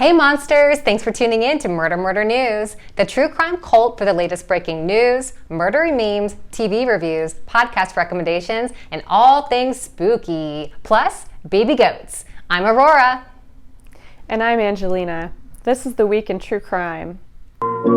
Hey monsters, thanks for tuning in to Murder News, the true crime cult for the latest breaking news, murdery memes, TV reviews, podcast recommendations, and all things spooky, plus baby goats. I'm Aurora. And I'm Angelina. This is the Week in True Crime. Murder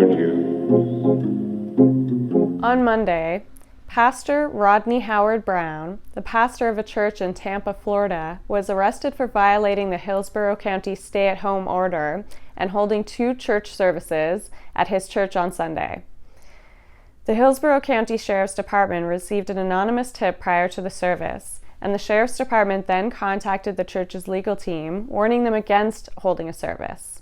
News. On Monday, Pastor Rodney Howard-Browne, the pastor of a church in Tampa, Florida, was arrested for violating the Hillsborough County stay-at-home order and holding 2 church services at his church on Sunday. The Hillsborough County Sheriff's Department received an anonymous tip prior to the service, and the Sheriff's Department then contacted the church's legal team, warning them against holding a service.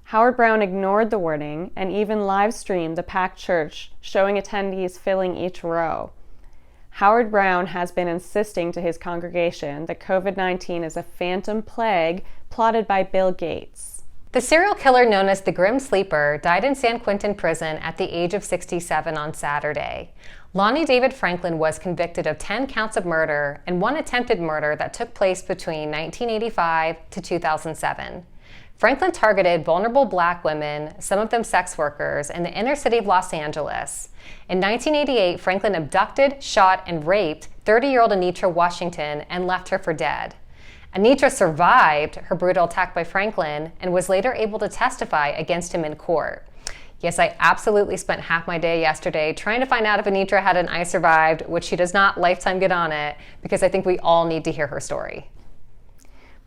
Howard-Browne ignored the warning and even live-streamed the packed church, showing attendees filling each row. Howard-Browne has been insisting to his congregation that COVID-19 is a phantom plague plotted by Bill Gates. The serial killer known as the Grim Sleeper died in San Quentin prison at the age of 67 on Saturday. Lonnie David Franklin was convicted of 10 counts of murder and 1 attempted murder that took place between 1985 to 2007. Franklin targeted vulnerable black women, some of them sex workers, in the inner city of Los Angeles. In 1988, Franklin abducted, shot, and raped 30-year-old Anitra Washington and left her for dead. Anitra survived her brutal attack by Franklin and was later able to testify against him in court. Yes, I absolutely spent half my day yesterday trying to find out if Anitra had an I survived, which she does not. Lifetime get on it, because I think we all need to hear her story.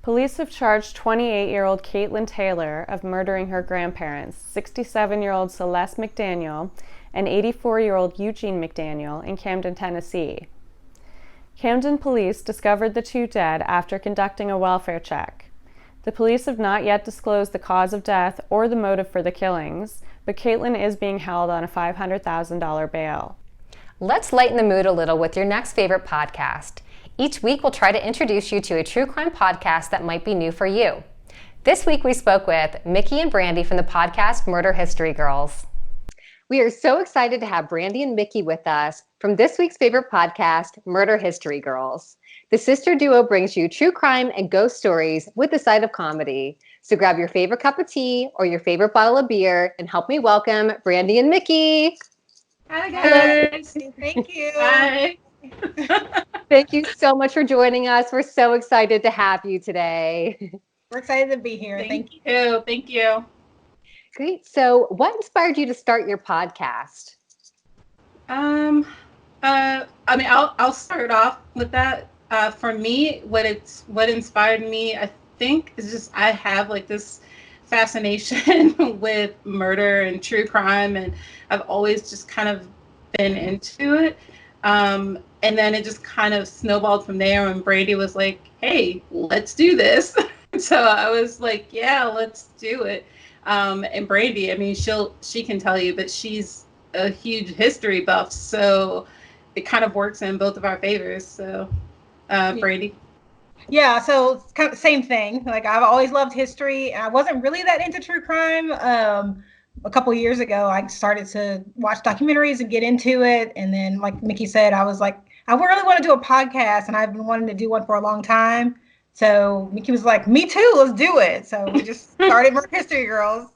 Police have charged 28-year-old Katelyn Taylor of murdering her grandparents, 67-year-old Celeste McDaniel and 84-year-old Eugene McDaniel in Camden, Tennessee. Camden police discovered the 2 dead after conducting a welfare check. The police have not yet disclosed the cause of death or the motive for the killings, but Katelyn is being held on a $500,000 bail. Let's lighten the mood a little with your next favorite podcast. Each week, we'll try to introduce you to a true crime podcast that might be new for you. This week, we spoke with Mikki and Brandi from the podcast Murder History Girls. We are so excited to have Brandi and Mikki with us from this week's favorite podcast, Murder History Girls. The sister duo brings you true crime and ghost stories with a side of comedy. So grab your favorite cup of tea or your favorite bottle of beer and help me welcome Brandi and Mikki. Hi, guys. Thank you. Bye. Thank you so much for joining us. We're so excited to have you today. We're excited to be here. Thank you. Thank you. Great. So what inspired you to start your podcast? I'll start off with that. For me, what inspired me, I think, is just I have like this fascination with murder and true crime, and I've always just kind of been into it. And then it just kind of snowballed from there when Brandi was like, hey, let's do this. So I was like, yeah, let's do it. And Brandi, I mean, she can tell you, but she's a huge history buff. So it kind of works in both of our favors. So, Brandi. Yeah, so it's kind of the same thing. Like, I've always loved history, and I wasn't really that into true crime. A couple of years ago, I started to watch documentaries and get into it. And then, like Mikki said, I was like, I really want to do a podcast, and I've been wanting to do one for a long time. So Mikki was like, me too, let's do it. So we just started Murder History Girls,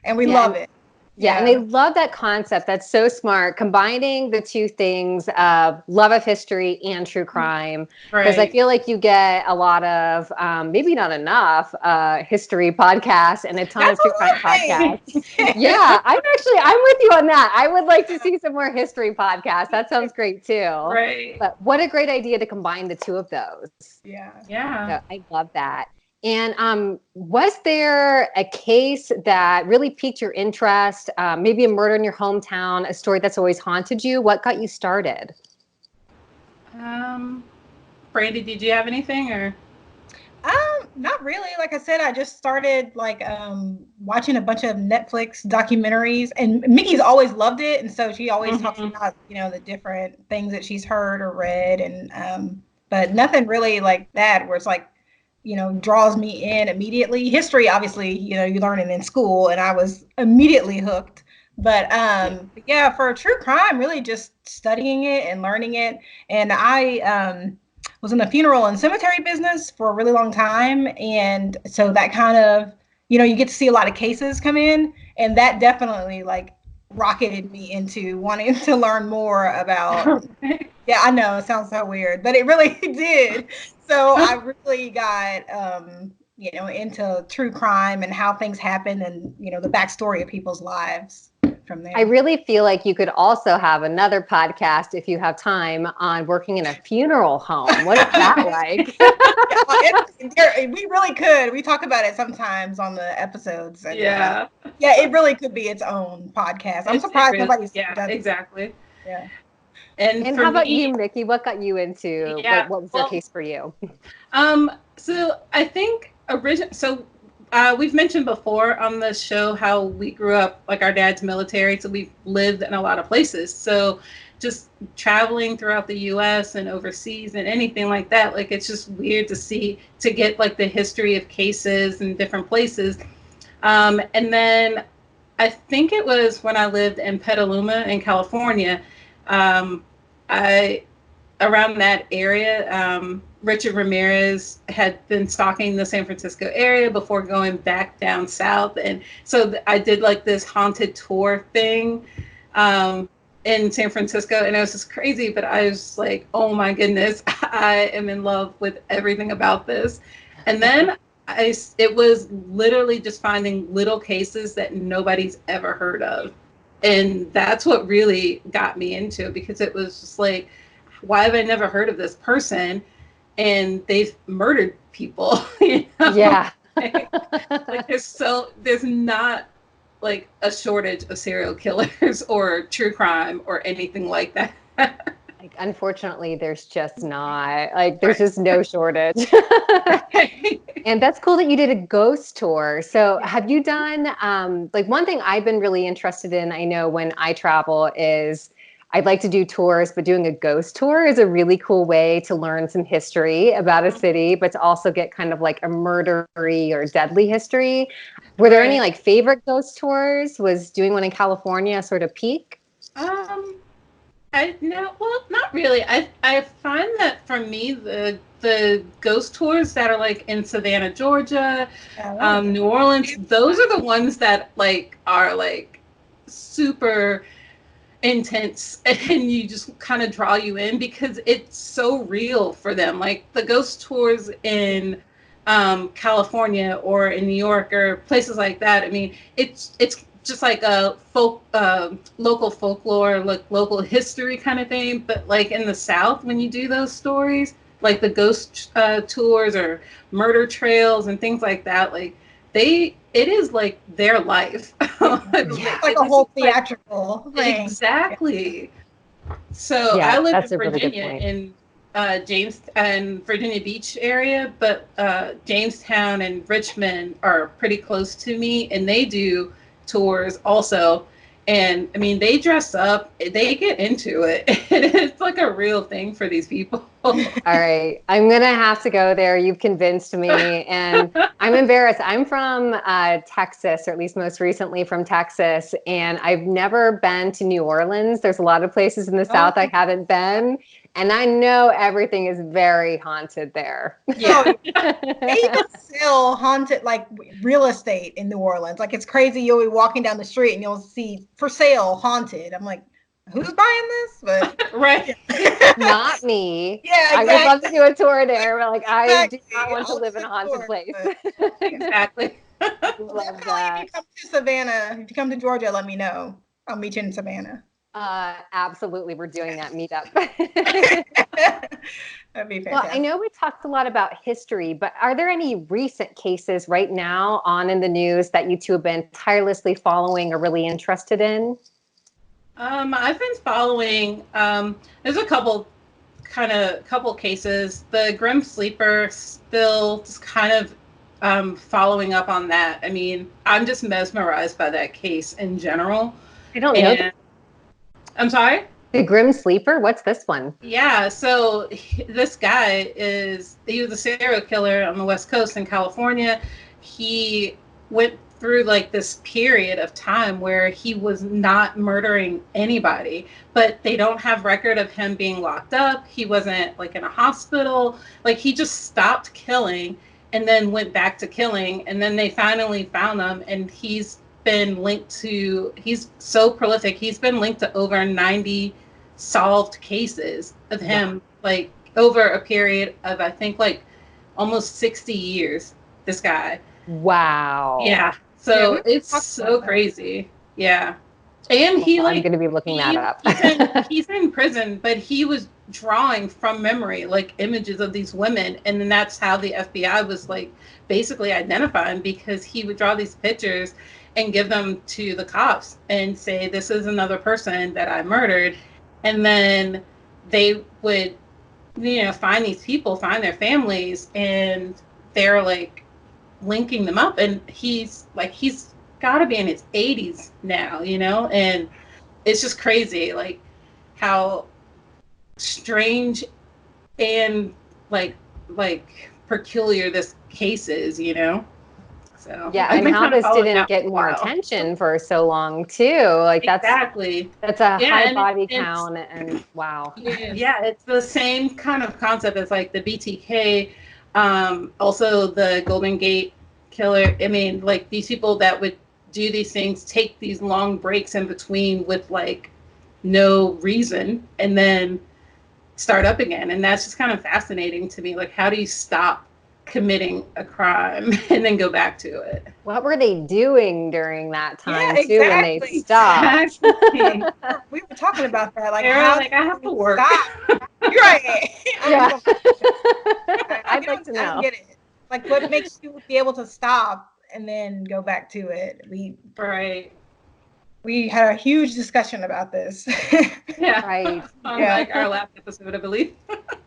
and we love it. Yeah, and they love that concept. That's so smart, combining the two things of love of history and true crime. Because I feel like you get a lot of, maybe not enough, history podcasts and a ton of true crime podcasts. Yeah, I'm with you on that. I would like to see some more history podcasts. That sounds great too. Right. But what a great idea to combine the 2 of those. Yeah. So I love that. And was there a case that really piqued your interest? Maybe a murder in your hometown, a story that's always haunted you? What got you started? Brandi, did you have anything or? Not really. Like I said, I just started watching a bunch of Netflix documentaries, and Mikki's always loved it, and so she always talks about the different things that she's heard or read, and but nothing really like that where it's like draws me in immediately. History, obviously, you learn it in school, and I was immediately hooked. But for true crime, really just studying it and learning it. And I was in the funeral and cemetery business for a really long time. And so that kind of, you get to see a lot of cases come in, and that definitely like rocketed me into wanting to learn more about. Yeah, I know it sounds so weird, but it really did. So I really got, into true crime and how things happen, and the backstory of people's lives from there. I really feel like you could also have another podcast if you have time on working in a funeral home. What is that like? We really could. We talk about it sometimes on the episodes. And, yeah, it really could be its own podcast. I'm surprised nobody's done it. Exactly. Yeah. And how about you, Mikki? What got you into? Yeah, what was the case for you? So I think we've mentioned before on the show how we grew up, like our dad's military, so we've lived in a lot of places. So just traveling throughout the U.S. and overseas and anything like that, like it's just weird to get like the history of cases in different places. And then I think it was when I lived in Petaluma in California, around that area, Richard Ramirez had been stalking the San Francisco area before going back down south. And so I did like this haunted tour thing in San Francisco. And it was just crazy, but I was like, oh my goodness, I am in love with everything about this. And then it was literally just finding little cases that nobody's ever heard of. And that's what really got me into it, because it was just like, why have I never heard of this person? And they've murdered people. Yeah. like there's not like a shortage of serial killers or true crime or anything like that. Like, unfortunately, there's just not. Like, there's just no shortage. And that's cool that you did a ghost tour. So have you done, like one thing I've been really interested in, I know when I travel, is I'd like to do tours, but doing a ghost tour is a really cool way to learn some history about a city, but to also get kind of like a murdery or deadly history. Were there any like favorite ghost tours? Was doing one in California sort of peak? Not really. I find that for me, the ghost tours that are like in Savannah, Georgia, New Orleans, those are the ones that like are like super intense, and you just kind of draw you in because it's so real for them. Like the ghost tours in California or in New York or places like that. I mean, it's just like a local folklore, like local history kind of thing. But like in the South, when you do those stories, like the ghost tours or murder trails and things like that, like it is like their life. It's like a whole theatrical thing. Exactly. So I live in Virginia, in Virginia Beach area, but Jamestown and Richmond are pretty close to me, and they do tours also. And I mean, they dress up, they get into it. It's like a real thing for these people. All right. I'm going to have to go there. You've convinced me. And I'm embarrassed. I'm from Texas, or at least most recently from Texas. And I've never been to New Orleans. There's a lot of places in the South I haven't been. And I know everything is very haunted there. Yeah. They even sell haunted, like real estate in New Orleans. Like it's crazy. You'll be walking down the street and you'll see for sale haunted. I'm like, who's buying this? But right. Not me. Yeah, exactly. I would love to do a tour there, but like I do not want to live in a haunted place. Exactly. Love that. If you come to Savannah, if you come to Georgia, let me know. I'll meet you in Savannah. Absolutely, we're doing that meetup. That'd be fantastic. Well, I know we talked a lot about history, but are there any recent cases right now on in the news that you two have been tirelessly following or really interested in? I've been following, there's a couple cases. The Grim Sleeper, still just kind of following up on that. I mean, I'm just mesmerized by that case in general. I don't know. I'm sorry? The Grim Sleeper? What's this one? Yeah, so this guy he was a serial killer on the West Coast in California. He went through like this period of time where he was not murdering anybody, but they don't have record of him being locked up. He wasn't like in a hospital. Like he just stopped killing and then went back to killing. And then they finally found him, and he's so prolific. He's been linked to over 90 solved cases of him, like over a period of, I think, like almost 60 years, this guy. Wow. Yeah. So it's so crazy. Yeah. And I'm going to be looking that up. He's in prison, but he was drawing from memory, like images of these women. And then that's how the FBI was like basically identifying, because he would draw these pictures and give them to the cops and say, this is another person that I murdered. And then they would, find these people, find their families, and they're like linking them up. And he's got to be in his 80s now, and it's just crazy, like how strange and like peculiar this case is, So yeah, and how this didn't get more attention for so long too. Like that's a high body count, and wow. Yeah, it's the same kind of concept as like the BTK, also the Golden Gate Killer. I mean, like these people that would do these things, take these long breaks in between with like no reason, and then start up again. And that's just kind of fascinating to me. Like, how do you stop committing a crime and then go back to it? What were they doing during that time too when they stopped? We were talking about that. Like, I have to work. You're right. Yeah. I'd like to know. I don't get it. Like, what makes you be able to stop and then go back to it? We had a huge discussion about this. Yeah. Right. Like our last episode, I believe.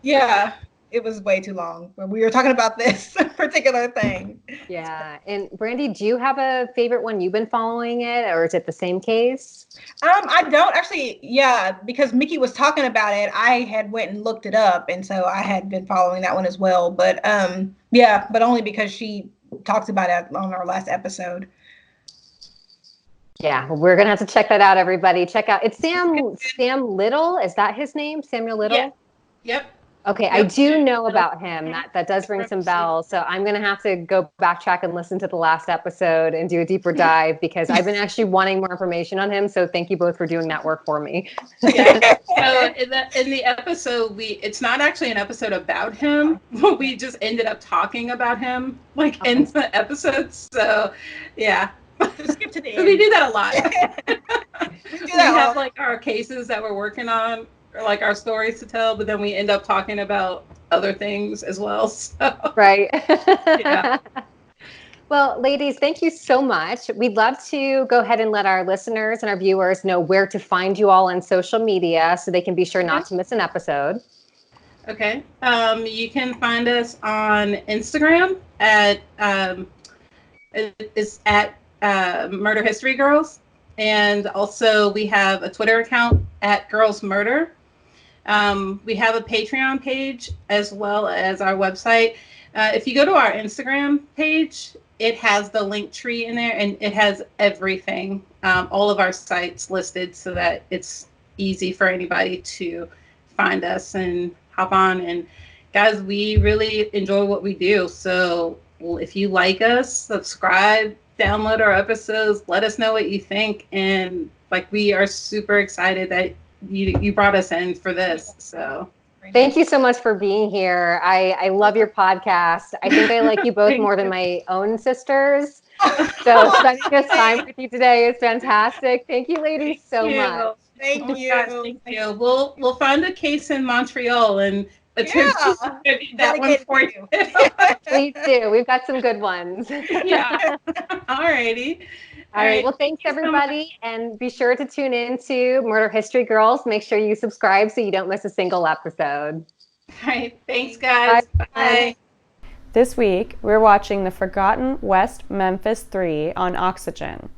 Yeah. It was way too long when we were talking about this particular thing. Yeah. And Brandi, do you have a favorite one? You've been following it, or is it the same case? I don't actually. Yeah, because Mikki was talking about it. I had went and looked it up, and so I had been following that one as well. But yeah, but only because she talked about it on our last episode. Yeah, well, we're gonna have to check that out, everybody. Check out. It's Sam Little. Is that his name? Samuel Little? Yeah. Yep. Okay, yep. I do know about him. That does ring some bells. So I'm going to have to go backtrack and listen to the last episode and do a deeper dive, because I've been actually wanting more information on him. So thank you both for doing that work for me. Yeah. So in the episode, it's not actually an episode about him. We just ended up talking about him in the episode. So yeah. Skip to the end. We do that a lot. we have like our cases that we're working on, or like our stories to tell, but then we end up talking about other things as well. So. Right. Yeah. Well, ladies, thank you so much. We'd love to go ahead and let our listeners and our viewers know where to find you all on social media, so they can be sure not to miss an episode. Okay. You can find us on Instagram at Murder History Girls. And also we have a Twitter account at Girls Murder. We have a Patreon page as well as our website. If you go to our Instagram page, it has the link tree in there, and it has everything, all of our sites listed, so that it's easy for anybody to find us and hop on. And guys, we really enjoy what we do. So if you like us, subscribe, download our episodes, let us know what you think. And we are super excited that you brought us in for this. So thank you so much for being here. I love your podcast. I think I like you both more than my own sisters. So spending this time with you today is fantastic. Thank you, ladies, so much. Thank you. Guys, thank you. We'll find a case in Montreal and attempt to that one for you. Please do. We've got some good ones. Yeah. All righty. All right. Well, thanks everybody. And be sure to tune in to Murder History Girls. Make sure you subscribe so you don't miss a single episode. All right. Thanks, guys. Bye. This week, we're watching The Forgotten West Memphis 3 on Oxygen.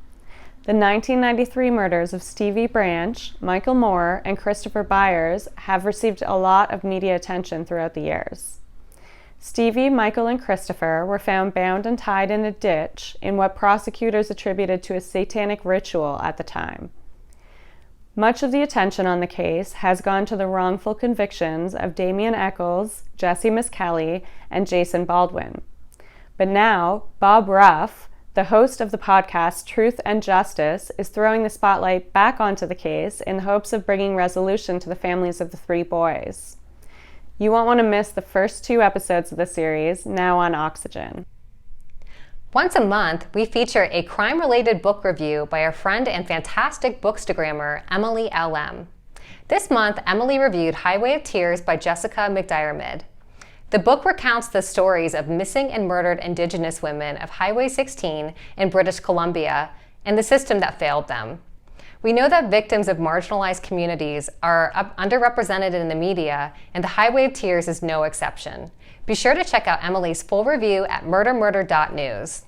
The 1993 murders of Stevie Branch, Michael Moore, and Christopher Byers have received a lot of media attention throughout the years. Stevie, Michael, and Christopher were found bound and tied in a ditch in what prosecutors attributed to a satanic ritual at the time. Much of the attention on the case has gone to the wrongful convictions of Damien Eccles, Jesse Miskelly, and Jason Baldwin. But now, Bob Ruff, the host of the podcast Truth and Justice, is throwing the spotlight back onto the case in hopes of bringing resolution to the families of the 3 boys. You won't want to miss the first 2 episodes of the series, now on Oxygen. Once a month, we feature a crime-related book review by our friend and fantastic bookstagrammer, Emily L.M. This month, Emily reviewed Highway of Tears by Jessica McDiarmid. The book recounts the stories of missing and murdered Indigenous women of Highway 16 in British Columbia and the system that failed them. We know that victims of marginalized communities are underrepresented in the media, and the Highway of Tears is no exception. Be sure to check out Emily's full review at MurderMurder.news.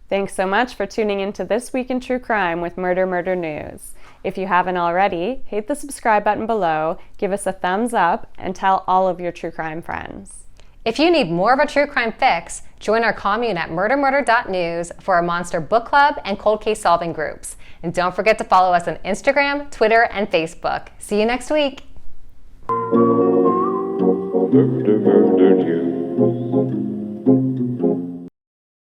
Thanks so much for tuning into This Week in True Crime with Murder Murder News. If you haven't already, hit the subscribe button below, give us a thumbs up, and tell all of your true crime friends. If you need more of a true crime fix, join our commune at MurderMurder.news for our Monster Book Club and Cold Case Solving groups. And don't forget to follow us on Instagram, Twitter, and Facebook. See you next week. Murder News.